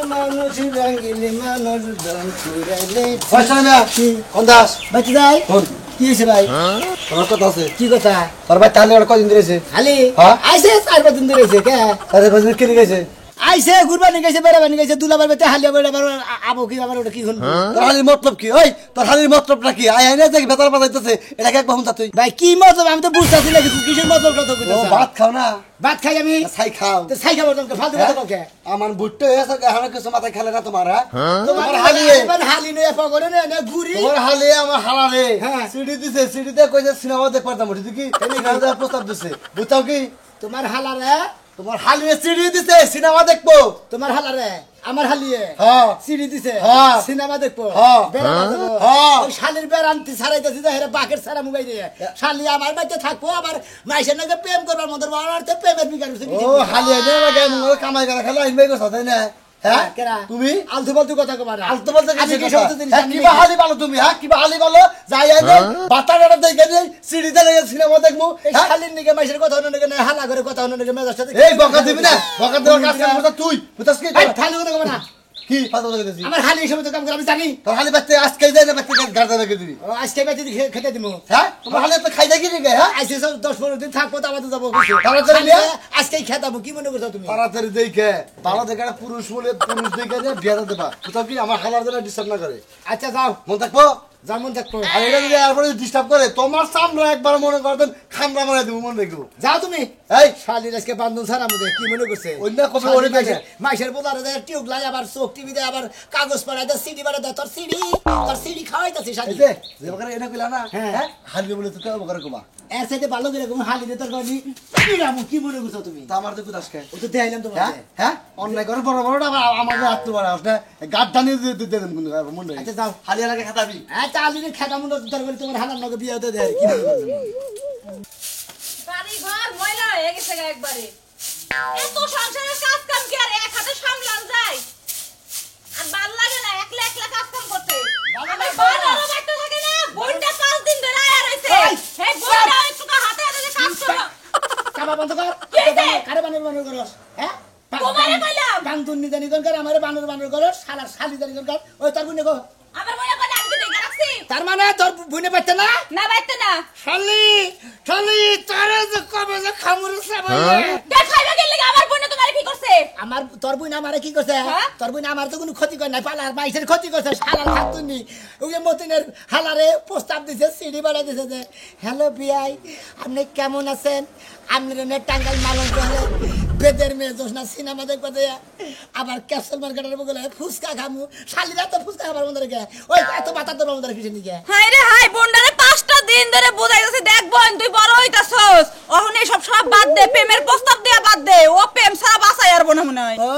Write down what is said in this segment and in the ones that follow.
মানুষ রাঙ্গিলি মানুষ দম ফুরাইলে পয়সা না কোন দাস বাচ্চা যাই কোন কি হয়েছে ভাই তোমার কথা আছে কি কথা তোর ভাই তাহলে ওর কদিন ধরেছে খালি হ্যাঁ? আইসে 4-5 দিন ধরেছে কে তাহলে কদিন কিনে গেছে আইসে গুরবানি গেছে বেড়াবানি গেছে দুলাবার বেতে হালিয়া বেড়া আবো কি আমার ওটা কি হল তোর হালির মতলব কি ওই তোর হালির মতলবটা কি আই আই না দেখি বেতার বাজাইতেছে এটাকে এক বহুন তুই ভাই কি মতলব আমি তো বুঝতাছি না কিসের মতলব কথা ও কইতাছ ভাত খাও না ভাত খাই আমি ছাই খাও তো সাই খাবো তোমাকে ফালতু কথা কাউকে আমার বুট্টো হয়েছে এখন কিছু মাথায় খেলে না তোমার তোমার হালি হালি নয় পগরে না ঘুরি তোমার হালি আমার হালারে হ্যাঁ। সিডি দিছে সিডিতে কইছে সিনেমা দেখতে পারতাম বুঝলি কি সিনেমা দেখার প্রস্তাব দিছে বুঝতাও কি তোমার হালারে তোমার হালিয়ে সিডি দিছে সিনেমা দেখবো তোমার হালারে আমার হালিয়ে হ্যাঁ সিডি দিছে হ্যাঁ। সিনেমা দেখবো হ্যাঁ। বেড়া দেবো হ্যাঁ। ওই শালির বেড়ান্তি ছাড়াইতেছি তো হেরে বাকের ছাড়া মুগাই দিয়ে শালি আমার বাড়িতে থাকবো আবার মাইসের নাকি প্রেম করবার মতো অনার্থে প্রেমের বিকার হচ্ছে ও হালিয়ে নে লাগে মঙ্গল কামাই করে খেলা ইনভাই করছ তাই না হ্যাঁ কেরা তুমি আলতু ফালতু কথা কবার আলতো বলতে আমি কি সমস্ত জিনিস জানি কিবা নাকি? হালি বলো তুমি হ্যাঁ কিবা হালি বলো যাই আই বাতাটা দেখে যাই সিডিতে লেগে সিনেমা দেখবো এই শালির নিকে মাইসের কথা হলো নাকি হালা করে কথা হলো নাকি মেজাজটা এই বকা দিবি না বকা দেওয়ার কাজ করছ তুই বুঝছস কি খালি কথা কবে না কি পাতা লাগে দিছি আমার হালি হিসেবে তো কাম করে আমি জানি তোর হালি বাচ্চা আজকে যাই না বাচ্চা গাড়দা রেখে দিবি ও, আজকে বেঁচে খেতে দিব হ্যাঁ তোমার হালি তো খাই দেখি রে হ্যাঁ আজকে সব 10-15 দিন থাকবো তো আবার তো যাবো তাড়াতাড়ি নিয়ে। আজকেই খেতাবো কি মনে করছো তুমি তাড়াতাড়ি দেখে ভালো দেখে একটা পুরুষ বলে পুরুষ দেখে যে বিয়ে দেবা কোথাও কি আমার হালার দ্বারা ডিস্টার্ব না করে আচ্ছা যাও মন থাকবো যেমন থাকবো আর এটা যদি এরপরে ডিস্টার্ব করে তোমার সামনে একবার মনে করতেন খামরা মারাই দেবো মনে রেখো যাও তুমি এই শালির আজকে বান্ধন ছাড়া আমাদের কি মনে করছে অন্য কথা বলে দেখে মাইসের বোলারে দেয় টিউব লাই আবার চোখ টিভি দেয় আবার কাগজ পাড়ায় দেয় সিডি বাড়ায় দেয় তোর সিডি খাওয়াইতেছে শালি এই যে যে বকারে এটা কইলা না হ্যাঁ। হ্যাঁ হালি বলে তো কেউ বকারে কবা এর সাথে ভালো করে কোন হালি দিয়ে তোর গনি কি মনে করছো তুমি তা আমার তো কুদাস খায় ও তো দেখাইলাম তোমার হ্যাঁ হ্যাঁ অন্যায় করে বড় বড় আমাদের হাত তোমার আসলে গাদ টানি দিয়ে দেন কিন্তু মনে আচ্ছা যাও হালি এলাকা খাতাবি আচ্ছা আলিনে খেতা মনে তোর গনি তোমার হালার লগে বিয়ে হতে দেয় কি মনে করছো বাড়ি ঘর ময়লা হয়ে গেছে গা একবারে এত সংসারের কাজ কাম কি আর এক হাতে সামলান যায় আর ভাল লাগে না একলা একলা কাজ কাম করতে আমার বাড়িরও বাইতে থাকে না বোনটা 5 দিন ধরে আয়া রইছে হে বোনটা একটু হাতে হাতে কাজ করো কাবা বন্ধ কর কি হইছে? কারে বানর করস হ্যাঁ তোমারে কইলাম। বান্দুন নিদানি কর আমারে বানর করস শালা শালি দানি কর ওই তোর বুনে কো আমার মনে করে আমি কি দেখে রাখছি তার মানে তোর বুনে পাইতে না না বাইতে না শালি শালি তারে যে কবে যে খামুর সাবাই কে খাইবা গেলে আমার বোন তোমারে কি করছে আমার তোর বুনে আমারে কি করছে হ্যাঁ? তোর বুনে আমার তো কোনো ক্ষতি করে নাই পালার মাইসের ক্ষতি করছে শালার হাতুনি ওই যে মতিনের হালারে প্রস্তাব দিছে সিডি বাড়া দিছে যে হ্যালো বিআই আপনি কেমন আছেন আপনার নে টাঙ্গাইল মালন করে বেদের মেয়ে জোসনা সিনেমা দেখতে দেয়া আবার ক্যাপসুল মার্কেটের বগলে ফুচকা খামু শালিরা তো ফুচকা খাবার মধ্যে রেখে ওই এত বাতা তোর মধ্যে কিছু নিকে হাই রে হাই বোনডারে 5টা দিন ধরে বুঝাইতেছে দেখ বোন তুই বড় হইতাছস অহনে সব বাদ দে প্রেমের প্রস্তাব দেয়া বাদ দে ও প্রেম ছাড়া বাঁচাই আর বোন মনে হয় ও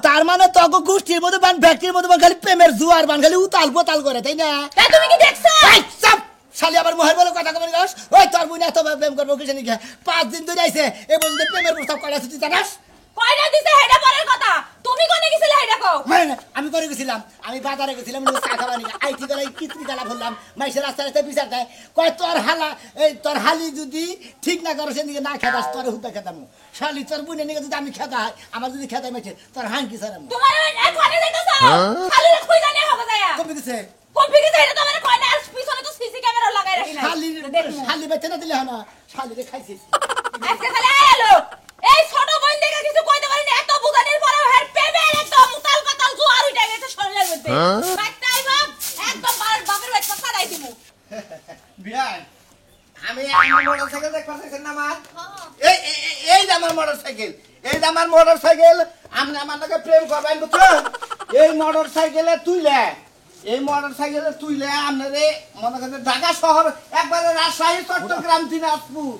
তার মানে তোকে গোষ্ঠীর মধ্যে বান ফ্যাক্টরির মধ্যে বান খালি প্রেমের জুয়ার বান খালি উতাল পোতাল করে তাই না তাই তুমি কি দেখছ এই, চাপ! শালি আবার মোহের বলে কথা কবি গাছ ওই তোর বুনে এত প্রেম করবো কিছু নিকে 5 দিন ধরে আইছে এই পর্যন্ত প্রেমের প্রস্তাব করা আছে তুই জানাস কয়টা দিছে হেডা পরের কথা তুমি কোনে গেছিলে হেডা কও মানে আমি করে গেছিলাম আমি বাজারে গেছিলাম চা খাওয়া নিয়ে আইটি গেলাই কিতরি গালা বললাম মাইসের রাস্তা রাস্তায় বিচার দেয় কয় তোর হালা এই তোর হালি যদি ঠিক না করো সেদিকে না খেতাস তোর হুদা খেতাম শালি তোর বুনে নিয়ে যদি আমি খেতা হয় আমার যদি খেতাই মেছে তোর হাঙ্কি স্যার তোমার একবারে যাইতাছ খালি কই জানি হবে যায় কমে গেছে কম্পি গেছে এটা তোমার কয় না আর পিছনে তো সিসি ক্যামেরা লাগাই রাখি না শালি দেখো শালি বেচে না দিলে হয় না শালি রে খাইছিস আজকে খালি আইলো এই ছোট বোন দেখে কিছু কইতে পারিনি এত বুঝানির পরে হের প্রেমের একদম উতাল পাতাল জোয়ার উঠে গেছে শরীরের মধ্যে বাইকটাই বাপ একদম বাপের বাইক ছাড়াই দিমু বিয়াই আমি আমার মোটরসাইকেল দেখতে পাচ্ছেন না আমার এই এই যে আমার মোটরসাইকেল এই যে আমার মোটরসাইকেল আপনি আমার নাকি প্রেম করবেন বুঝছো এই মোটরসাইকেলে তুইলে আপনারে মনে করেন ঢাকা শহর একবারে রাজশাহী চট্টগ্রাম দিনাজপুর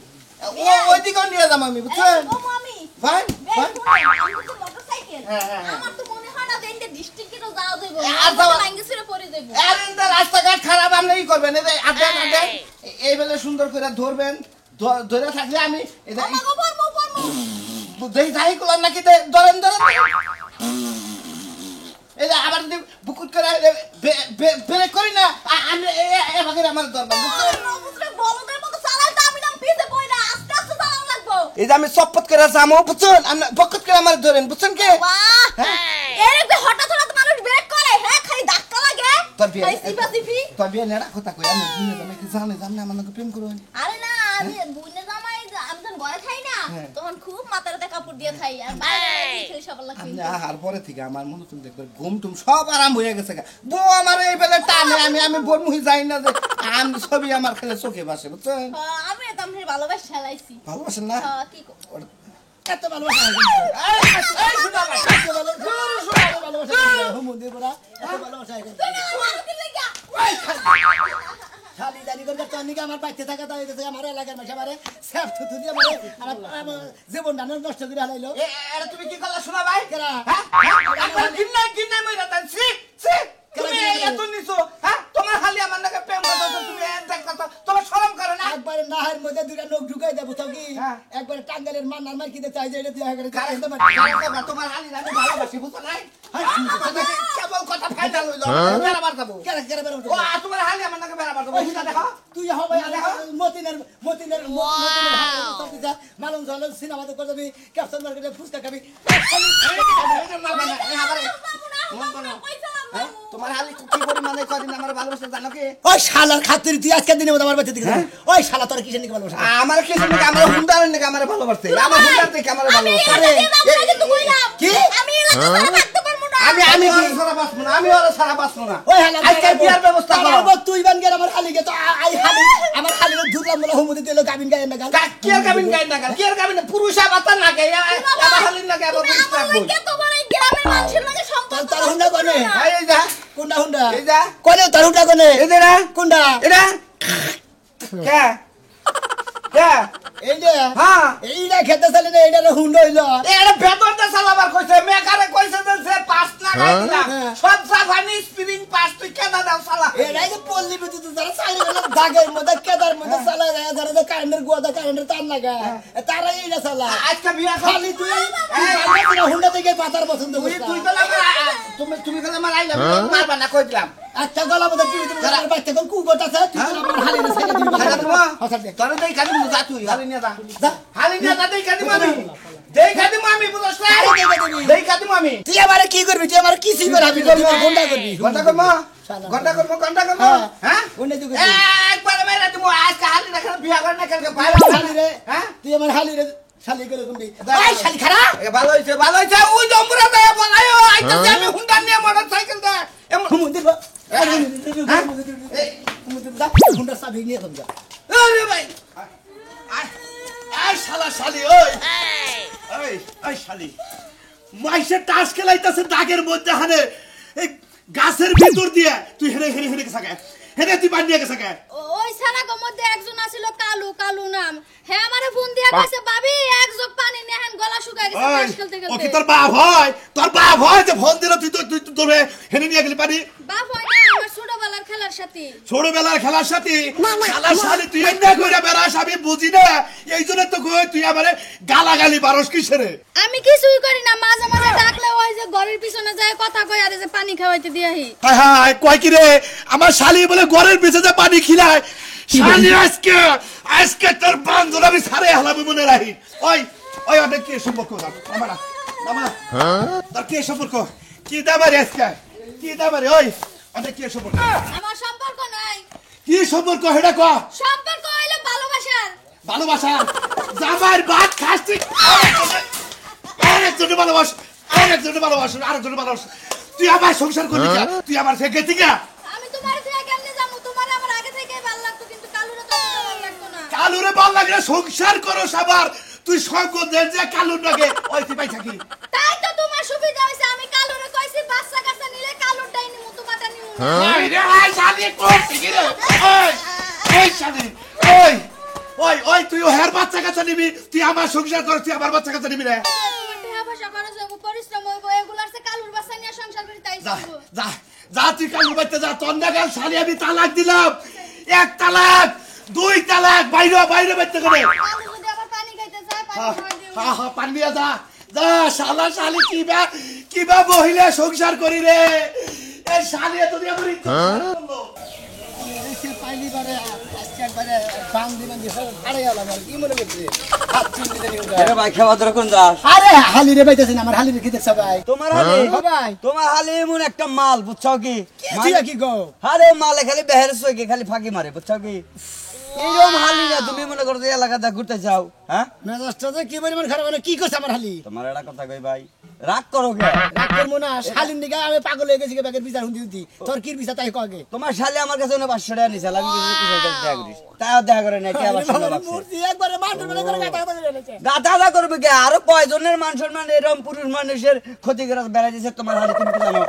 ওইদিকেও নিয়ে যাবো আমি বুঝছেন ও মামি ভাই ভাই আমি তো মোটরসাইকেল হ্যাঁ, হ্যাঁ, হ্যাঁ। আমার তো মনে হয় না দেন ডিস্ট্রিক্টেও যাও দেব আর যাওয়া- লাইঙ্গে ছিড়ে পড়ে দেব আর ইন্দা রাস্তাঘাট খারাপ আপনি ই করবেন এই যে আদেন এই বেলে সুন্দর করে ধরবেন ধরে থাকলে আমি এটা আমাগো পরমু দেখি যাই করলাম নাকি ধরেন এই যে আবার যদি বুকুট করে ব্রেক করি না আমি এভাবে আমার দরকার বুঝলে বলদের মতো চালাইতে আমি না পিছে পড়া আস্তে আস্তে চালানো লাগবো এই যে আমি চপ্পত করে যাবো বুঝছেন আপনি বকত করে আমার ধরেন বুঝছেন কি বাহ এর একটা হঠাৎ বিয়ে এই সিপাসিফি তোর বিয়ে নেড়া কথা কই আমি বুঝে জামাই কি জানে আমার নাকি প্রেম করো আরে না আমি বুইনে জামাই আমি যখন ঘরে খাই না হ্যাঁ। তখন খুব মাথাতে কাপড় দিয়ে খাই আর বাইরে খেলে সবার লাগে আপনি আহার পরে থেকে আমার মনে তুমি দেখবে ঘুম টুম সব আরাম হয়ে গেছে গা। বউ আমার এই বেলে টানে আমি বোন মুহি যাই না যে আমি সবই আমার খেলে চোখে বাসে বুঝছেন আমি তো আমি ভালোবাসা চালাইছি ভালোবাসেন না কি এত ভালোবাসা এই শোনা ভাই ভালোবাসা হুমুন্দি বড়া এত ভালোবাসা খালি জানি করে তো নিকে আমার বাইতে থাকা দাও এতে আমার এলাকার মাঝে আমারে সেফ থুতু দিয়ে আমার জীবন দান নষ্ট করে হারাইলো এরা তুমি কি করলা শোনা ভাই কেরা? হ্যাঁ একবার কিন্নাই মইরা দেন সি তুমি এত নিছো হ্যাঁ তোমার খালি আমার নাকি প্রেম করছো তুমি এত কথা তোমার শরম করে না একবারে নাহের মধ্যে দুইটা লোক ঢুকাই দেবো তো কি হ্যাঁ। একবারে টাঙ্গালের মান্নার মার কিতে চাই যে এটা তুই আগে কারণ তোমার খালি আমি ভালোবাসি বুঝছো নাই কেবল কথা ফায়দা লইলো বেড়াবার যাবো ও তোমার খালি আমার নাকি বেড়াবার যাবো বুঝা দেখো তুই হবে মতিনের মালন জল সিনেমাতে করে যাবি ক্যাপশন মার্কেটে ফুচকা খাবি তোমার খালি কি পরিমাণে কদিন আমার ভালোবাসা জানো কি ওই শালার খাতির তুই আজকে দিনে আমার বাচ্চা দিকে ওই শালা তোর কিসের নিকে ভালোবাসা আমার কি শুনে আমার হুন্ডার নাকি আমার ভালোবাসতে আমার হুন্ডার থেকে আমার ভালোবাসা কি আমি এলাকা ছাড়া থাকতে পারবো না আমি ওর সারা বাঁচবো না আমি ওর সারা বাঁচবো না ওই হালা আজকে বিয়ার ব্যবস্থা করো তুই বান গেল আমার খালি গে তো আই হালি আমার খালি ধুরলাম বলে হুমুদি দিল গাবিন গায় না গাল কি আর গাবিন গায় না কি আর গাবিন পুরুষ আবার না গায় আবার হালিন না গায় আবার পুরুষ রাখবো তোমার এই গ্রামের মানুষের লাগে সম্পর্ক তার হুন্ডা কোনে এই যা কোনটা হুন্ডা এই যা কোনে তার হুন্ডা কোনে এই যে না কোনটা এটা কে কে এই যে হ্যাঁ এইটা খেতে চালি না এইটা হুন্ডা হইলো এটা ভেতরটা চালাবার কইছে মেকারে কইছে যে সে পাস না গাইলা সব জাপানি স্পিরিং পাস তুই কেন দাও চালা এটাই যে পল্লী বিদ্যুৎ যারা চাইলে গেলে দাগের মধ্যে কেদার মধ্যে চালা যায় যারা যে কারেন্টের গুয়াদা কারেন্টের তার লাগা তারা এইটা চালা আজকে বিয়া খালি তুই হুন্ডা থেকে পাতার পছন্দ তুই করিস তুই তো তুমি তো আমার আইলা মারবা না কই দিলাম একটা গলা মধ্যে টিভি তুমি যারা বাইতে কোন কুগট আছে তুই তো আমার হালি না সাইকেল দিবি খাইলা দিমু হসার দে তোর দেই খাদি মু যা তুই হালি নিয়া যা যা। হালি নিয়া যা দেই খাদি আমি দেই খাদি আমি বুঝছ না আরে দেই খাদি আমি। দেই খাদি আমি তুই আমারে কি করবি তুই আমারে কিছুই করাবি না তুই গুন্ডা করবি ঘন্টা করবো হ্যাঁ গুন্ডা তুই একবার মেরা দিমু আজকে হালি না কেন বিয়া করে না কেন ভাই হালি রে হ্যাঁ তুই আমার হালি রে শালি করে গুন্ডি এই শালি খারা ভালো হইছে ওই জম্বুরা দেয়া বলায়ো আইতাছে আমি হুন্ডা নিয়ে মোটরসাইকেল দে হুমুন্দির হুন্ডা চাবি নিয়ে তুমি যা আরে ভাই আই শালা শালি ওই ওই শালি মাইসে টাস খেলাইতাছে দাগের মধ্যে হানে এই গাছের ভিতর দিয়ে তুই হেরে হেরে হেরে গেছে হেরে তুই বানিয়ে গেছে ওই সারাগো মধ্যে একজন আছিল কালু কালু নাম হে আমারে ফোন দিয়া কইছে ভাবি এক জগ পানি নেহেন গলা শুকায় গেছে ওই তাস খেলতে ও কি খেলতে তোর বাপ হয় যে ফোন দিল তুই তোর হেরে নিয়ে গেলি পানি বাপ হয় না আমার ছোটবেলার খেলার সাথী ছোটবেলার খেলার সাথে শালা শালি তুই না কইরা বেরাস আমি বুঝি না এই জন্য তো কই তুই আমারে গালাগালি বারস কিসেরে আমি কিছুই করি না মাঝে মাঝে ডাকলে ওই যে ঘরের পিছনে যায় কথা কই আর যে পানি খাওয়াইতে দিয়াহি হায় হায় কয় কি রে আমার শালি বলে ঘরের পিছনে পানি খিলায় শালি আজকে তোর বান্ধব আমি সারে হালাবি মনে রাখি ওই অনেক কি সম্পর্ক নামা তোর কি সম্পর্ক কি দাবারে আজকে কি দাবারে ওই অনেক কি সম্পর্ক আমার সম্পর্ক নাই কি সম্পর্ক হেডা ক সম্পর্ক হইলো ভালোবাসার ভালোবাসা জামার ভাত খাস তুই আরেকজনে ভালোবাস আরেকজনে ভালোবাস তুই আমার সংসার করবি না তুই আমার থেকে থেকে আমি তোমার থেকে কেমনে যাবো তোমার আমার আগে থেকেই ভালো লাগতো কিন্তু কালুরে তো ভালো লাগতো না কালুরে ভাল লাগে সংসার করো সবার তুই সঙ্গ দেন যে কালুর লাগে ওই তুই পাই থাকি তাই তো তোমার সুবিধা হইছে আমি কালুরে কইছি বাচ্চা কাচ্চা নিলে কালুরটাই নিমু তোমারটা নিমু ওই রে আই শালি করছিস কি রে ওই শালি ওই তুই হের বাচ্চা কাচ্চা নিবি তুই আমার সংসার কর তুই আমার বাচ্চা কাচ্চা নিবি রে তোমার টাকা পয়সা খরচ হইব পরিশ্রম হইব এগুলার সে কালুর বাচ্চা নিয়ে সংসার করি তাই যা চলবো যা যা তুই কালুর বাচ্চা যা তন্দাগাল শালি আমি তালাক দিলাম 1 তালাক 2 তালাক বাইরে বাইতে করে কালু যদি আবার পানি খাইতে চায় পানি খাওয়াই দিও হা পানি দিয়া যা যা শালা শালি কিবা মহিলা সংসার করি রে এই শালি এত দিয়া করি পাইলি বারে আজকে একবারে বান্দি বান্দি আরে গেলাম আর কি মনে করছে হাত চিনতে নিয়ে আরে ভাই খাওয়া দাওয়া কোন যাস আরে হালি রে পাইতেছেন আমার হালি রে কি দেখছ ভাই তোমার হালি ভাই তোমার হালি এমন একটা মাল বুঝছো কি কি কি গো আরে মালে খালি বেহের সইকে খালি ফাঁকি মারে বুঝছো কি এইরকম হালি না তুমি মনে করো যে এলাকাটা ঘুরতে যাও হ্যাঁ মেজাজটা যে কি পরিমাণ খারাপ মানে কি করছে আমার হালি তোমার একটা কথা কই ভাই রাগ করো কে রাগ করবো না শালিন দিকে আমি পাগল হয়ে গেছি ব্যাগের বিচার হুন্দি হুন্দি তোর কি বিচার তাই কগে তোমার শালি আমার কাছে 500 টাকা নিছে আমি কিছু কিছু দেখা করিস তাও দেখা করে না কে আবার শুনে লাগছে মূর্তি একবারে মাঠের মনে করে গাতা গাতা করে এনেছে গাদা করবে কে আরো কয়জনের মান সম্মান এরকম পুরুষ মানুষের ক্ষতি করে বেড়া দিছে তোমার হালি তুমি কি জানো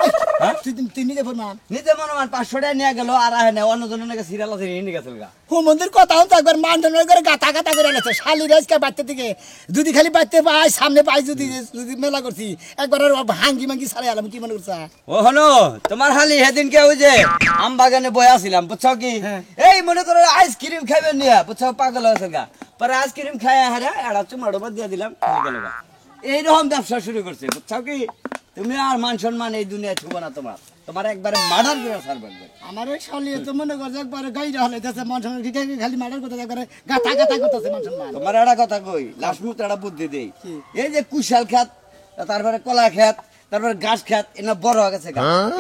হ্যাঁ তুই নিজে ফরমান নিতে মনে মান 500 টাকা নিয়ে গেল আর আহে না অন্যজনের নাকি সিরিয়াল আছে নিয়ে গেছিল গা হুমন্দির কথা হতো একবার মাঠের মনে করে গাতা গাতা করে এনেছে শালি রেজকে বাড়তে দিকে যদি খালি বাড়তে পাই সামনে পাই যদি যদি মেলা করছি একবার হাঙ্গি মাঙ্গি ছাড়াই আলাম কি মনে করছা ও হনো তোমার হালি সেদিনকে ওই যে আম বাগানে বয়াছিলাম বুঝছো কি এই মনে করো আইসক্রিম খাইবেন নিয়া বুঝছো পাগল হয়েছে গা পরে আইসক্রিম খাই হারে এড়া চুমাড়ো বাদ দিয়ে দিলাম হয়ে গেল গা এইরকম ব্যবসা শুরু করছে বুঝছো কি তুমি আর মান সম্মান এই দুনিয়ায় ছুবো না তোমার তোমার একবারে মার্ডার করে ছাড়বে আমার ওই শালি তো মনে করছে একবারে গাইরা হলে যাচ্ছে মান সম্মান খালি মার্ডার করতে একবারে গাতা গাতা করতেছে মান সম্মান তোমার একটা কথা কই লাস্ট মুহূর্তে একটা বুদ্ধি দেই এই যে কুশাল খেত তারপরে কলা খেত তারপরে ঘাস খেত এনা বড় হয়ে গেছে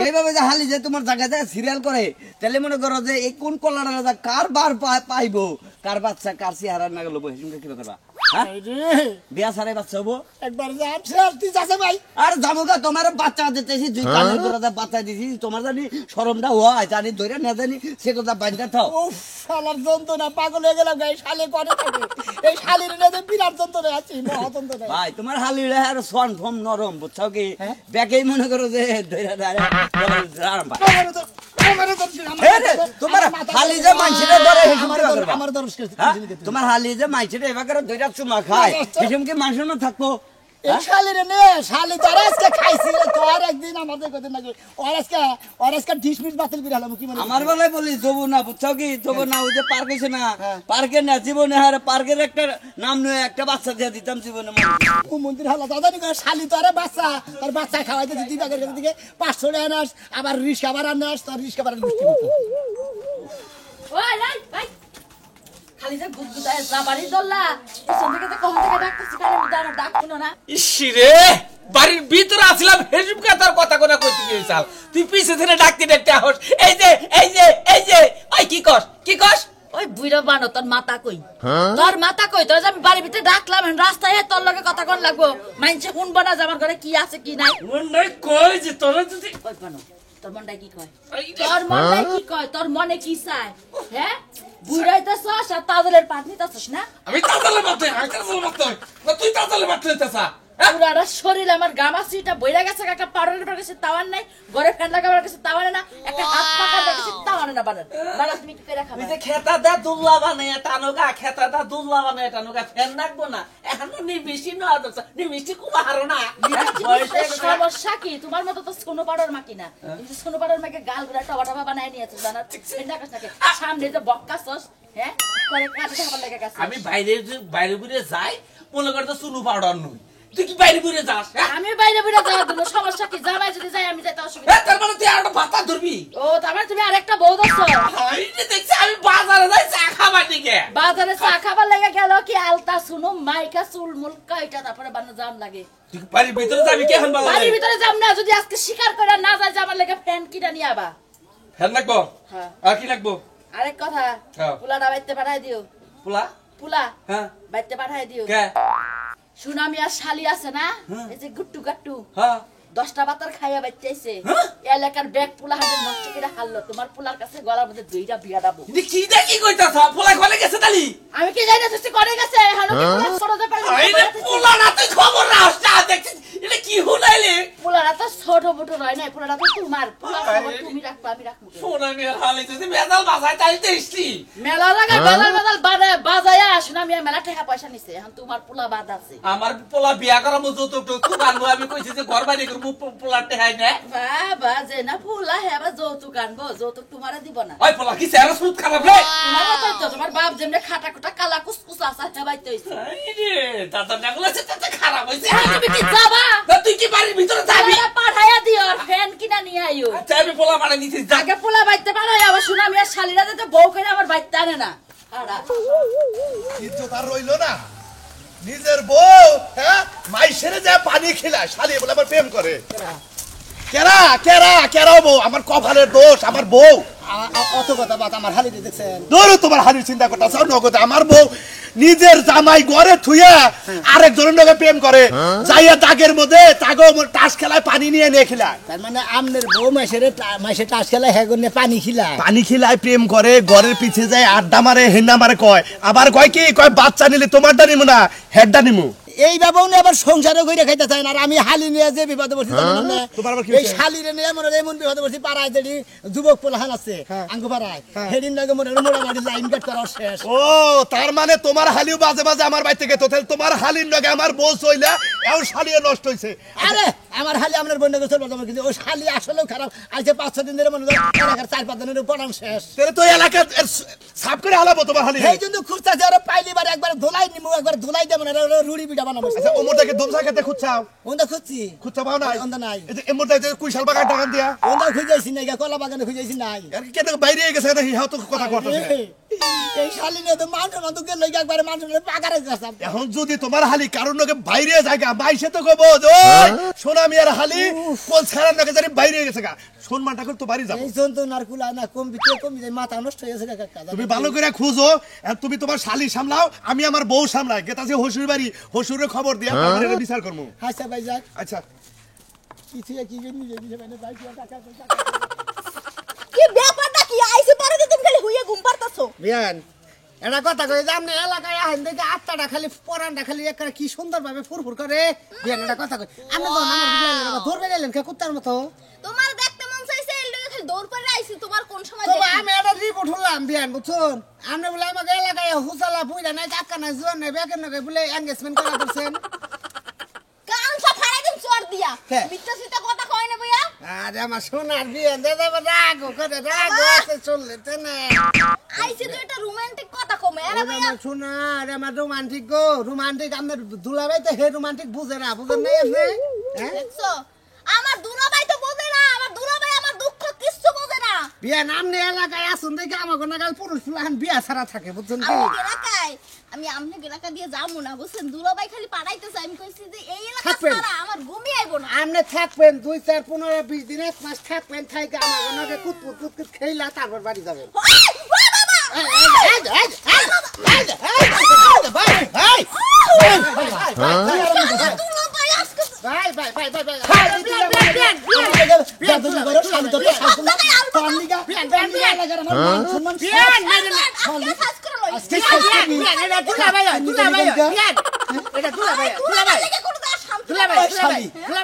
এইভাবে যে হালি যে তোমার জায়গায় জায়গায় সিরিয়াল করে তাহলে মনে করো যে এই কোন কলাটা কার বার পাইবো কার বাচ্চা কার চেহারা না গেল বসে কি করবা হ্যাঁ বিয়া সারে বাচ্চা হবো একবার যাচ্ছে আর তুই যাচ্ছে ভাই আর জামুকা তোমার বাচ্চা দিতেছি দুই কানের করে বাচ্চা দিছি তোমার জানি শরমটা হয় জানি ধরে না জানি সে কথা বান্ধা থাও ও শালার যন্ত্রণা পাগল হয়ে গেলাম গাই শালে করে থাকে এই শালির নেদে বিরাট যন্ত্রণা আছে মহাযন্ত্রণা ভাই তোমার হালি রে আর সোয়ান ফম নরম বুঝছো কি ব্যাকেই মনে করো যে ধরে তোমার হালি যে মাইছেরে ধরে আমার দরজ তোমার হালি যে মাইছেরে এবারে ধরে চুমা খায় হিসেম কি মানুষের না থাকবো এই শালির নে শালি তার আজকে খাইছি তো আর একদিন আমাদের কথা নাকি আর আজকে ডিসমিস বাতিল করে হলাম কি মানে আমার বেলায় বলি যাবো না বুঝছো কি যাবো না ওই যে পার্ক হয়েছে না পার্কে না জীবনে আর পার্কের একটা নাম নিয়ে একটা বাচ্চা দিয়ে দিতাম জীবনে ও মন্দির হলো দাদা নি শালি তো আরে বাচ্চা তোর বাচ্চা খাওয়াইতে দিদি বাগের কাছে দিকে 500 টাকা নাস আবার রিস্কা ভাড়া নাস তোর রিস্কা ভাড়া মিষ্টি মতো ওই ভাই ভাই খালি যে গুদগুদায় জাবারি দল্লা পিছন থেকে তো কম থেকে ডাকতেছি কানে মুদার ডাক শুনো না ইসিরে বাড়ির ভিতরে আসলাম হেসুম কাতার কথা কোনা কইতে গিয়েছাল তুই পিছে থেকে ডাকতে ডাকতে আহস এই যে ওই কি কস ওই বুইরা বানো তোর মাথা কই তোর মাথা কই তোর যে আমি বাড়ির ভিতরে ডাকলাম রাস্তায় তোর লগে কথা কোন লাগবো মাইনছে শুনবো না যে আমার ঘরে কি আছে কি নাই মন নাই কই যে তোরা যদি কই বানো তোর মনটা কি কয় তোর মনটা কি কয় তোর মনে কি চায় হ্যাঁ বুড়াইতেছস আর তাজলের পাট নিতেছস না আমি তাজালে মারতে না তুই তাজালে মারতে চাসা পুরাটা শরীর আমার গামাছিটা বইরা গেছে একটা পাউডারের কাছে তাওয়ান নাই ঘরে ফ্যান লাগাবার কাছে তাওয়ানে না একটা হাত পাকার কাছে তাওয়ানে না বানান বানাস তুমি কি করে খাবে তুই যে খেতা দা দুল্লা বানায় টানুগা খেতা দা দুল্লা বানায় টানুগা ফ্যান রাখবো না এখনো নি বেশি না দছ নি মিষ্টি কুবা হারো না সমস্যা কি তোমার মতো তো সোনো পাউডার মাকি না কিন্তু সোনো পাউডার মাকে গাল গুলা টবা টবা বানায় নিয়েছিস জানা সেটা কাছে সামনে যে বক্কাছস হ্যাঁ করে কাটে খাবার লাগা গেছে আমি বাইরে ঘুরে যাই মনে করে তো সুনু পাউডার নই তুই কি বাইরে ঘুরে যাস আমি বাইরে বাইরে যাওয়ার জন্য সমস্যা কি জামাই যদি যাই আমি যাইতে অসুবিধা তার মানে তুই আরেকটা ভাতা ধরবি ও তারপরে তুমি আরেকটা বউ দছ আমি যে দেখছি আমি বাজারে যাই চা খাবার দিকে বাজারে চা খাবার লেগে গেল কি আলতা শুনো মাইকা চুল মুলকা এটা তারপরে বানা জাম লাগে তুই বাড়ির ভিতরে যাবি কেন বাবা বাড়ির ভিতরে যাম না যদি আজকে শিকার করে না যায় আমার লেগে ফ্যান কিনা নিয়ে আবা ফ্যান লাগবো হ্যাঁ আর কি লাগবো আরেক কথা হ্যাঁ। পুলাটা বাইতে পাঠাই দিও পোলা পুলা হ্যাঁ বাইতে পাঠাই দিও কে সুনামি আর শালি আছে না এই যে গুট্টু গাট্টু হ্যাঁ 10টা বাতার খাইয়া বাইতেছে এলাকার ব্যাগ পুলা হাতে নষ্ট করে হারলো তোমার পুলার কাছে গলার মধ্যে দুইটা বিয়া দাবো কি দেখি কইতাছ পোলা কলে গেছে তালি আমি কি জানি তুই করে গেছে হানো কি পুলা সরতে পারবি আইরে পোলা না তুই খবর রাখছ না দেখছিস এটা কি হুনাইলে পুলারা তো ছোট মোটো রয় না পুলারা তো তোমার পুলা খবর তুমি রাখবা আমি রাখবো সোনা মেয়ের হালে তুই মেজাল বাজায় তাই দেখছি মেলা লাগা মেলাল বাজায়া সুনামি মেলা টাকা পয়সা নিছে এখন তোমার পুলা বাদ আছে আমার পোলা বিয়া করা মতো তো খুব আনবো আমি কইছি যে ঘর বাড়ি করবো পোলাতে হাই না বাবা যে না পুলা হেবা যৌতুক আনবো যৌতুক তোমারে দিব না ওই পোলা কি চেহারা সুদ খারাপ রে তোমার মতো তো তোমার বাপ যেমনে খাটা খুটা কালা কুসকুস আসা হেবাইতে হইছে আইরে দাদা নাগলা সে তো খারাপ হইছে তুমি কি যাবা না তুই কি বাড়ির ভিতরে যাবি পুলাটা পাঠাইয়া দিও আর ফ্যান কিনা নিয়ে আইও আচ্ছা আমি পোলা মারা নিছি যা আগে পোলা বাইতে পারো আবার সুনামি আর শালিরা যাতে বউ করে আমার বাইতে আনে না ইজ্জত আর রইলো না নিজের বউ হ্যাঁ মাইসেরে যায় পানি খিলায় শালি বলে আবার প্রেম করে কেরা কেরা কেরা বউ আমার কপালের দোষ আমার বউ অত কথা বাদ আমার হালিতে দেখছেন ধরো তোমার হারির চিন্তা করতেছ নগদ আমার বউ নিজের জামাই ঘরে থুইয়া আরেকজনের লগে প্রেম করে যাইয়া দাগের মধ্যে তাগো টাস খেলায় পানি নিয়ে খেলায় তার মানে আমনের বউ মাসে টাস খেলা হেগুন পানি খিলায় পানি খিলায় প্রেম করে ঘরের পিছে যায় আড্ডা মারে হেন্না মারে কয় আবার কয় কি কয় বাচ্চা নিলে তোমারটা নিমু না হেডটা নিমু এই বাবাও নিয়ে আবার সংসারও কইরা খাইতে চায় না আর আমি হালি নিয়ে যে বিপদে পড়ছি জানেন না? তোমার আবার কি এই হয়েছে? শালিরে নিয়ে মনে হয় এমন বিপদে পড়ছি পাড়ায় যেটি যুবক পোলাহান আছে আঙ্গু পাড়ায় সেদিন লাগে মনে হয় মোটামুটি লাইন কাট করা শেষ ও তার মানে তোমার হালিও বাজে বাজে আমার বাড়ি থেকে তো তাহলে তোমার হালির লগে আমার বউ চইলা এও শালিও নষ্ট হইছে আরে আমার হালি আপনার বন্ধুকে চলবে তোমার কিন্তু ওই শালি আসলেও খারাপ আজকে 5-6 দিন ধরে মনে হয় এলাকার 4-5 দিনের পড়ান শেষ তাহলে তো এলাকা সাফ করে হালাবো তোমার হালি এই কিন্তু খুঁজতেছে আরো পাইলি বার একবার ধুলাই নিমু একবার ধুলাই দেব না রুড়ি পিঠা বানাবো আচ্ছা ওমরটাকে দমসা খেতে খুঁজছাও ওন্দা খুঁজছি খুঁজছা পাও নাই ওন্দা নাই এই যে এমরটা যে কুইশাল বাগান টাকান দিয়া ওন্দা খুঁজাইছি নাই কলা বাগানে খুঁজাইছি নাই আর কেন বাইরে গেছে না হিয়াও তো কথা করতেছে এই শালি নিয়ে তো মানুষ মানুষকে লইয়া একবারে মানুষ পাকারে গেছে এখন যদি তোমার হালি কারোর নকে বাইরে জায়গা বাইসে তো কব ওই সোনা মিয়ার হালি কোন ছাড়ার নকে জানি বাইরে গেছে গা সম্মানটা করে তো বাড়ি যাবো এই যন্ত্রণার কুলা না কমবি যায় মাথা নষ্ট হয়ে গেছে কাকা তুমি ভালো করে খুঁজো আর তুমি তোমার শালি সামলাও আমি আমার বউ সামলাই গেতাছে হসুর বাড়ি হসুরের খবর দিয়া তারপরে এটা বিচার করবো হাসা ভাই যাক আচ্ছা কিছু কি নিজে মানে ভাই টাকা কি ব্যাপারটা কি আইছে পরে যে তুমি খালি হইয়া ঘুম পারতাছো বিয়ান এটা কথা কই যে আপনি এলাকায় আহেন দেখে আত্মাটা খালি পরানটা খালি একটা কি সুন্দর ভাবে ফুরফুর করে বিয়ান এটা কথা কই আপনি তো আমার ধরবে গেলেন কে কুত্তার মতো তোমার দেখতে মন চাইছে এই লগে খালি দৌড় করে আইছি তোমার কোন সময় তো দেখি? আমি এটা রিপোর্ট হলাম বিয়ান বুঝছেন আপনি বলে আমাকে এলাকায় হুসালা পুইরা নাই কাকা নাই জোর নাই বেকের নগে বলে এনগেজমেন্ট করা করছেন কান সব ফাড়াই দিন চোর দিয়া হ্যাঁ। মিথ্যা সিটা কথা কয় না ভাইয়া আরে আমার সোনার বিয়ান দাদা রাগ করে রাগ আছে চললে তো না আইছে তো এটা রোমান্টিক কথা কমে আরে ভাইয়া আমার সোনা আরে আমার রোমান্টিক গো রোমান্টিক আমাদের দুলাভাই তো হে রোমান্টিক বুঝে না বুঝেন নাই আপনি হ্যাঁ দেখছো আমার দুলাভাই তো বোঝে না আমার দুলাভাই আমার দুঃখ কিচ্ছু বোঝে না বিয়া নামনে এলাকায় আসুন দেখে আমাকে নাগাল পুরুষ ফুলাহান বিয়া ছাড়া থাকে বুঝছেন কি আমি এলাকায় আমি আমনে এলাকা দিয়ে যাবো না বুঝছেন দুলাভাই খালি পাড়াইতেছে আমি কইছি যে এই এলাকা থাকবেন। ছাড়া আমার ঘুমি আইবো না আপনি থাকবেন 2-4-15-20 দিন 1 মাস থাকবেন থাইকে আমাকে নাগে কুতকুত খেইলা তারপর বাড়ি যাবেন ওই বাবা দুলাভাই আজকে ভাই কাজ করে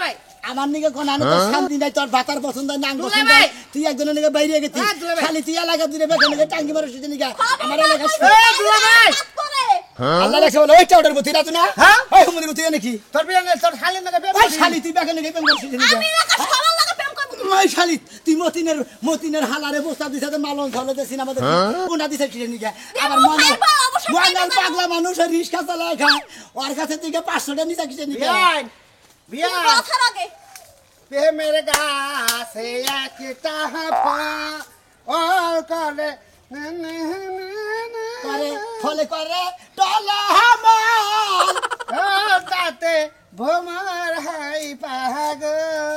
লই আমার নিকে কোন আনে তোর শান্তি নাই তোর ভাতার পছন্দ না পছন্দ তুই একজনের নিকে বাইরে গেছি খালি তুই এলাকা দূরে বেখানে টাঙ্গি মারছিস নিকে আমার এলাকা আল্লাহ রাখছে বলে ওইটা ওটার মধ্যে রাজু না ওই হুমুনি মধ্যে নাকি তোর বিয়ে তোর শালি নাকি ওই শালি তুই বেখানে গেই করছিস নিকে আমি এলাকা সবার লাগা প্রেম করব ওই শালি তুই মতিনের হালারে বস্তা দিছে মালন ঝলতে সিনেমা দেখি কোনা দিছে কি নিকে আবার মঙ্গল পাগলা মানুষ রিস্কা চালায় খায় ওর কাছে তুই 500 টাকা নিছা কিছে নিকে বিয়া কথার আগে প্রেমের গাছে একটা হাফা ওর করে ফলে করে টলা হামাল তাতে ভোমার হাই পাহাগ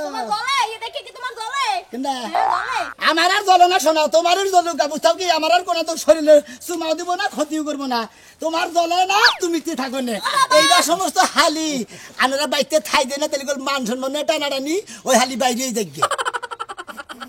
তোমার গলে এই দেখে কি তোমার গলে কেনা গলে আমার আর জ্বলো না শোনা তোমার জ্বলো বুঝতাম কি আমার আর কোনো তো শরীরে চুমাও দিব না ক্ষতিও করবো না তোমার জ্বলে না তুমি তে থাকো না এইটা সমস্ত হালি আনারা বাইতে থাই দেয় না তাহলে মান সম্মান টানাটানি ওই হালি বাইরেই দেখবে